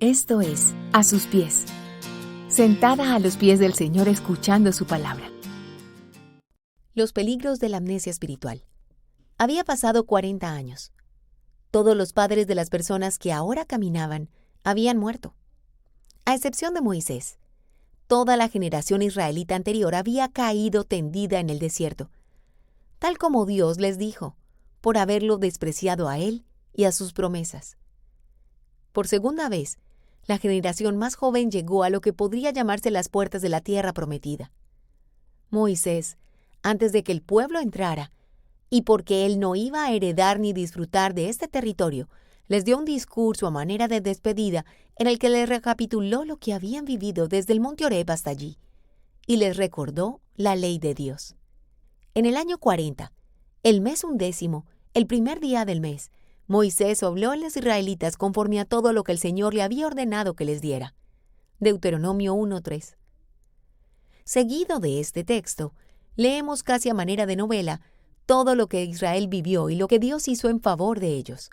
Esto es A sus pies, sentada a los pies del Señor escuchando su palabra. Los peligros de la amnesia espiritual. Había pasado 40 años. Todos los padres de las personas que ahora caminaban habían muerto. A excepción de Moisés, toda la generación israelita anterior había caído tendida en el desierto, tal como Dios les dijo, por haberlo despreciado a él y a sus promesas. Por segunda vez, la generación más joven llegó a lo que podría llamarse las puertas de la tierra prometida. Moisés, antes de que el pueblo entrara, y porque él no iba a heredar ni disfrutar de este territorio, les dio un discurso a manera de despedida en el que les recapituló lo que habían vivido desde el monte Horeb hasta allí, y les recordó la ley de Dios. En el año 40, el mes 11, el primer día del mes, Moisés habló a los israelitas conforme a todo lo que el Señor le había ordenado que les diera. Deuteronomio 1:3. Seguido de este texto, leemos casi a manera de novela todo lo que Israel vivió y lo que Dios hizo en favor de ellos.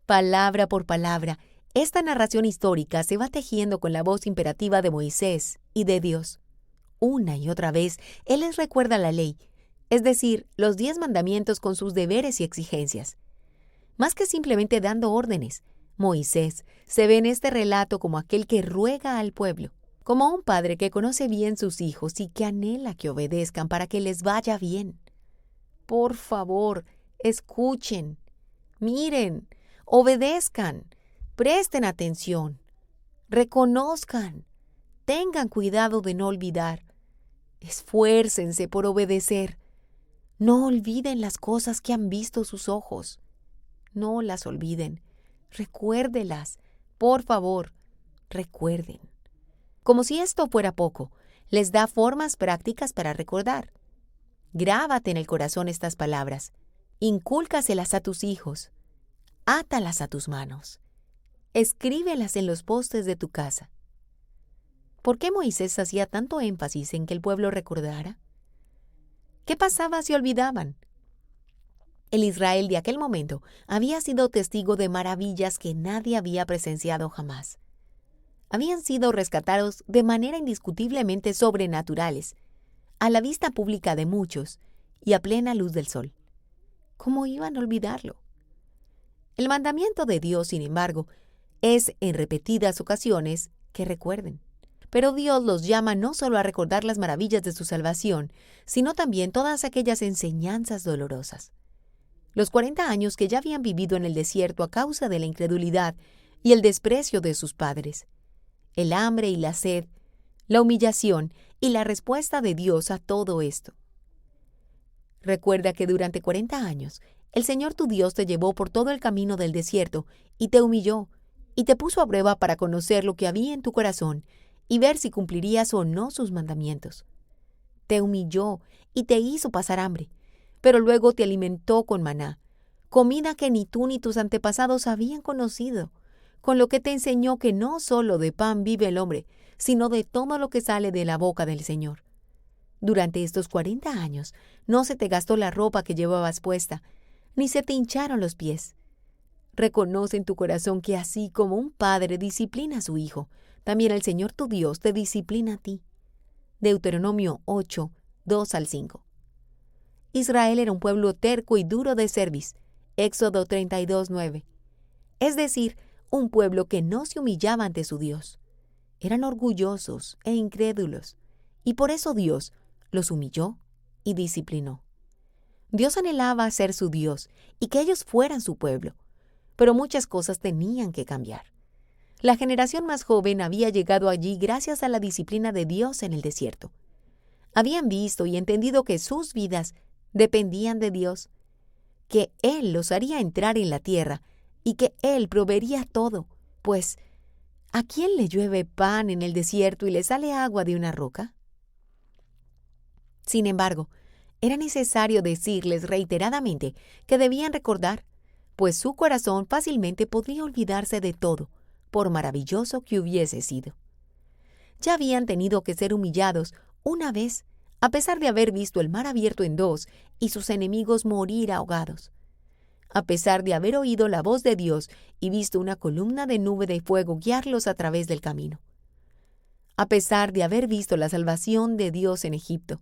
Palabra por palabra, esta narración histórica se va tejiendo con la voz imperativa de Moisés y de Dios. Una y otra vez, Él les recuerda la ley, es decir, los 10 mandamientos con sus deberes y exigencias. Más que simplemente dando órdenes, Moisés se ve en este relato como aquel que ruega al pueblo, como un padre que conoce bien sus hijos y que anhela que obedezcan para que les vaya bien. Por favor, escuchen, miren, obedezcan, presten atención, reconozcan, tengan cuidado de no olvidar, esfuércense por obedecer. No olviden las cosas que han visto sus ojos. No las olviden. Recuérdelas. Por favor, recuerden. Como si esto fuera poco, les da formas prácticas para recordar. Grábate en el corazón estas palabras. Incúlcaselas a tus hijos. Átalas a tus manos. Escríbelas en los postes de tu casa. ¿Por qué Moisés hacía tanto énfasis en que el pueblo recordara? ¿Qué pasaba si olvidaban? El Israel de aquel momento había sido testigo de maravillas que nadie había presenciado jamás. Habían sido rescatados de manera indiscutiblemente sobrenaturales, a la vista pública de muchos y a plena luz del sol. ¿Cómo iban a olvidarlo? El mandamiento de Dios, sin embargo, es en repetidas ocasiones que recuerden. Pero Dios los llama no solo a recordar las maravillas de su salvación, sino también todas aquellas enseñanzas dolorosas. Los 40 años que ya habían vivido en el desierto a causa de la incredulidad y el desprecio de sus padres, el hambre y la sed, la humillación y la respuesta de Dios a todo esto. Recuerda que durante 40 años, el Señor tu Dios te llevó por todo el camino del desierto y te humilló, y te puso a prueba para conocer lo que había en tu corazón y ver si cumplirías o no sus mandamientos. Te humilló y te hizo pasar hambre, pero luego te alimentó con maná, comida que ni tú ni tus antepasados habían conocido, con lo que te enseñó que no solo de pan vive el hombre, sino de todo lo que sale de la boca del Señor. Durante estos 40 años no se te gastó la ropa que llevabas puesta, ni se te hincharon los pies. Reconoce en tu corazón que así como un padre disciplina a su hijo, también el Señor tu Dios te disciplina a ti. Deuteronomio 8, 2-5. Israel era un pueblo terco y duro de cerviz, Éxodo 32:9. Es decir, un pueblo que no se humillaba ante su Dios. Eran orgullosos e incrédulos, y por eso Dios los humilló y disciplinó. Dios anhelaba ser su Dios y que ellos fueran su pueblo, pero muchas cosas tenían que cambiar. La generación más joven había llegado allí gracias a la disciplina de Dios en el desierto. Habían visto y entendido que sus vidas dependían de Dios, que Él los haría entrar en la tierra y que Él proveería todo, pues ¿a quién le llueve pan en el desierto y le sale agua de una roca? Sin embargo, era necesario decirles reiteradamente que debían recordar, pues su corazón fácilmente podría olvidarse de todo, por maravilloso que hubiese sido. Ya habían tenido que ser humillados una vez, a pesar de haber visto el mar abierto en dos y sus enemigos morir ahogados. a pesar de haber oído la voz de Dios y visto una columna de nube de fuego guiarlos a través del camino. A pesar de haber visto la salvación de Dios en Egipto,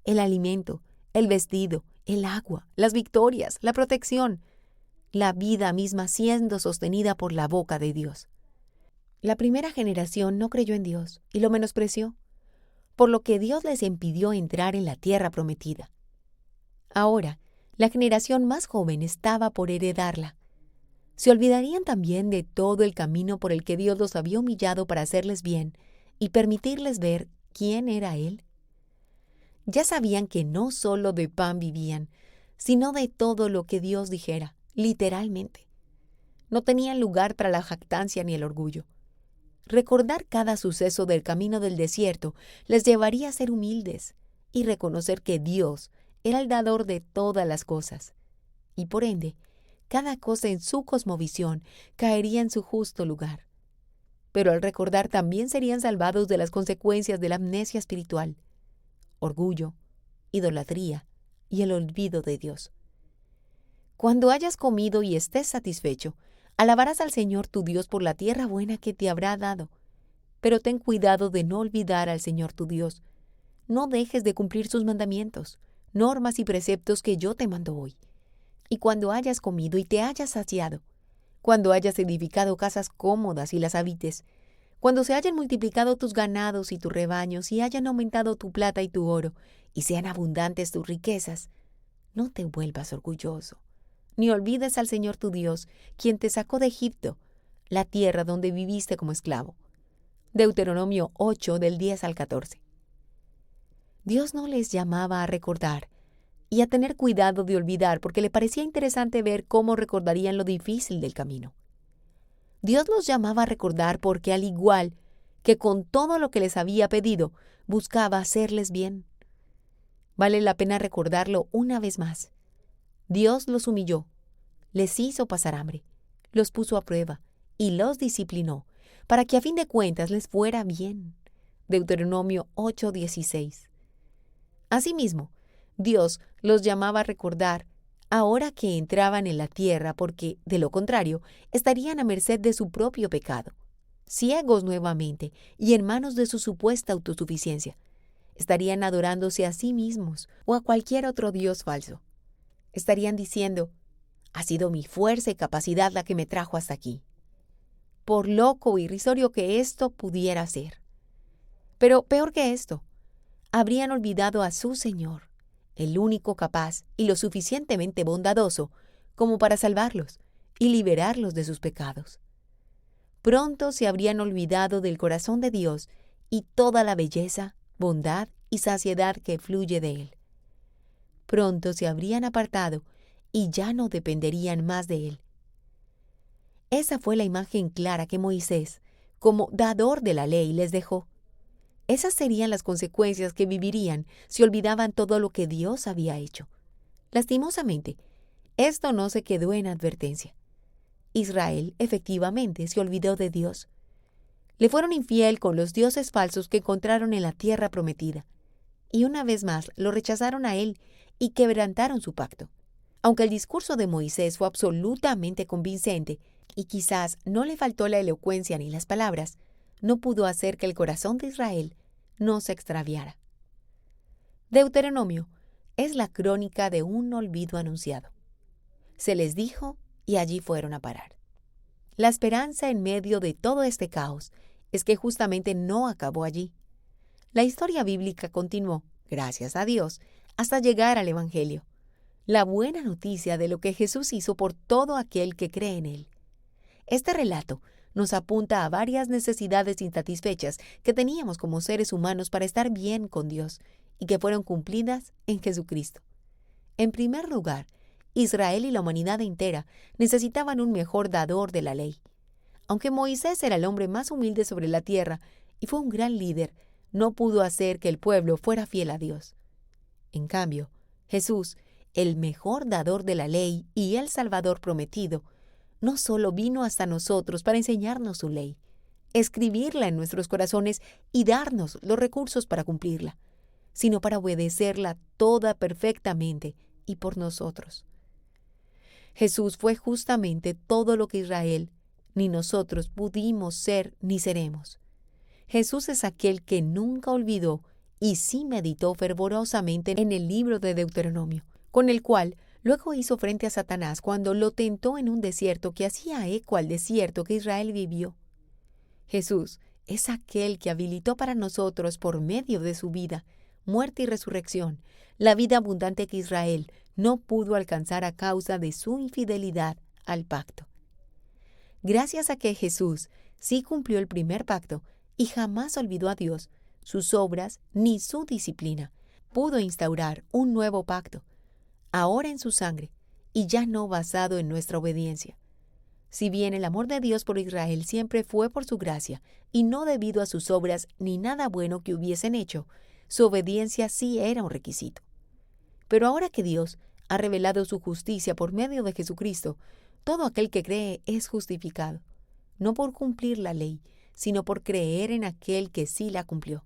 el alimento, el vestido, el agua, las victorias, la protección, la vida misma siendo sostenida por la boca de Dios. La primera generación no creyó en Dios y lo menospreció, por lo que Dios les impidió entrar en la tierra prometida. Ahora, la generación más joven estaba por heredarla. ¿Se olvidarían también de todo el camino por el que Dios los había humillado para hacerles bien y permitirles ver quién era Él? Ya sabían que no solo de pan vivían, sino de todo lo que Dios dijera, literalmente. No tenían lugar para la jactancia ni el orgullo. Recordar cada suceso del camino del desierto les llevaría a ser humildes y reconocer que Dios era el dador de todas las cosas, y por ende, cada cosa en su cosmovisión caería en su justo lugar. Pero al recordar también serían salvados de las consecuencias de la amnesia espiritual, orgullo, idolatría y el olvido de Dios. Cuando hayas comido y estés satisfecho, alabarás al Señor tu Dios por la tierra buena que te habrá dado. Pero ten cuidado de no olvidar al Señor tu Dios. No dejes de cumplir sus mandamientos, normas y preceptos que yo te mando hoy. Y cuando hayas comido y te hayas saciado, cuando hayas edificado casas cómodas y las habites, cuando se hayan multiplicado tus ganados y tus rebaños y hayan aumentado tu plata y tu oro, y sean abundantes tus riquezas, no te vuelvas orgulloso, ni olvides al Señor tu Dios, quien te sacó de Egipto, la tierra donde viviste como esclavo. Deuteronomio 8, del 10 al 14. Dios no les llamaba a recordar y a tener cuidado de olvidar porque le parecía interesante ver cómo recordarían lo difícil del camino. Dios los llamaba a recordar porque, al igual que con todo lo que les había pedido, buscaba hacerles bien. Vale la pena recordarlo una vez más. Dios los humilló, les hizo pasar hambre, los puso a prueba y los disciplinó para que a fin de cuentas les fuera bien. Deuteronomio 8:16. Asimismo, Dios los llamaba a recordar ahora que entraban en la tierra porque, de lo contrario, estarían a merced de su propio pecado, ciegos nuevamente y en manos de su supuesta autosuficiencia. Estarían adorándose a sí mismos o a cualquier otro Dios falso. Estarían diciendo, ha sido mi fuerza y capacidad la que me trajo hasta aquí. Por loco o irrisorio que esto pudiera ser. Pero peor que esto, habrían olvidado a su Señor, el único capaz y lo suficientemente bondadoso como para salvarlos y liberarlos de sus pecados. Pronto se habrían olvidado del corazón de Dios y toda la belleza, bondad y saciedad que fluye de Él. Pronto se habrían apartado y ya no dependerían más de Él. Esa fue la imagen clara que Moisés, como dador de la ley, les dejó. Esas serían las consecuencias que vivirían si olvidaban todo lo que Dios había hecho. Lastimosamente, esto no se quedó en advertencia. Israel efectivamente se olvidó de Dios. Le fueron infiel con los dioses falsos que encontraron en la tierra prometida, y una vez más lo rechazaron a Él y quebrantaron su pacto. Aunque el discurso de Moisés fue absolutamente convincente y quizás no le faltó la elocuencia ni las palabras, no pudo hacer que el corazón de Israel no se extraviara. Deuteronomio es la crónica de un olvido anunciado. Se les dijo y allí fueron a parar. La esperanza en medio de todo este caos es que justamente no acabó allí. La historia bíblica continuó, gracias a Dios, hasta llegar al Evangelio, la buena noticia de lo que Jesús hizo por todo aquel que cree en Él. Este relato nos apunta a varias necesidades insatisfechas que teníamos como seres humanos para estar bien con Dios y que fueron cumplidas en Jesucristo. En primer lugar, Israel y la humanidad entera necesitaban un mejor dador de la ley. Aunque Moisés era el hombre más humilde sobre la tierra y fue un gran líder, no pudo hacer que el pueblo fuera fiel a Dios. En cambio, Jesús, el mejor dador de la ley y el Salvador prometido, no solo vino hasta nosotros para enseñarnos su ley, escribirla en nuestros corazones y darnos los recursos para cumplirla, sino para obedecerla toda perfectamente y por nosotros. Jesús fue justamente todo lo que Israel, ni nosotros pudimos ser ni seremos. Jesús es aquel que nunca olvidó y sí meditó fervorosamente en el libro de Deuteronomio, con el cual luego hizo frente a Satanás cuando lo tentó en un desierto que hacía eco al desierto que Israel vivió. Jesús es aquel que habilitó para nosotros, por medio de su vida, muerte y resurrección, la vida abundante que Israel no pudo alcanzar a causa de su infidelidad al pacto. Gracias a que Jesús sí cumplió el primer pacto y jamás olvidó a Dios, sus obras ni su disciplina, pudo instaurar un nuevo pacto, ahora en su sangre, y ya no basado en nuestra obediencia. Si bien el amor de Dios por Israel siempre fue por su gracia, y no debido a sus obras ni nada bueno que hubiesen hecho, su obediencia sí era un requisito. Pero ahora que Dios ha revelado su justicia por medio de Jesucristo, todo aquel que cree es justificado, no por cumplir la ley, sino por creer en aquel que sí la cumplió.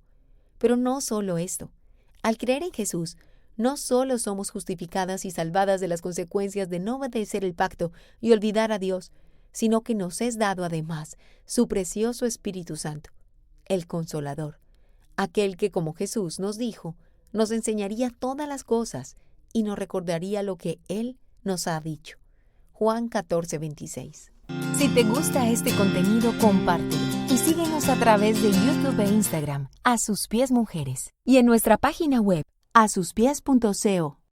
Pero no solo esto. Al creer en Jesús, no solo somos justificadas y salvadas de las consecuencias de no obedecer el pacto y olvidar a Dios, sino que nos es dado además su precioso Espíritu Santo, el Consolador, aquel que, como Jesús nos dijo, nos enseñaría todas las cosas y nos recordaría lo que Él nos ha dicho. Juan 14:26. Si te gusta este contenido, compártelo y síguenos a través de YouTube e Instagram, A Sus Pies Mujeres, y en nuestra página web, asuspies.co.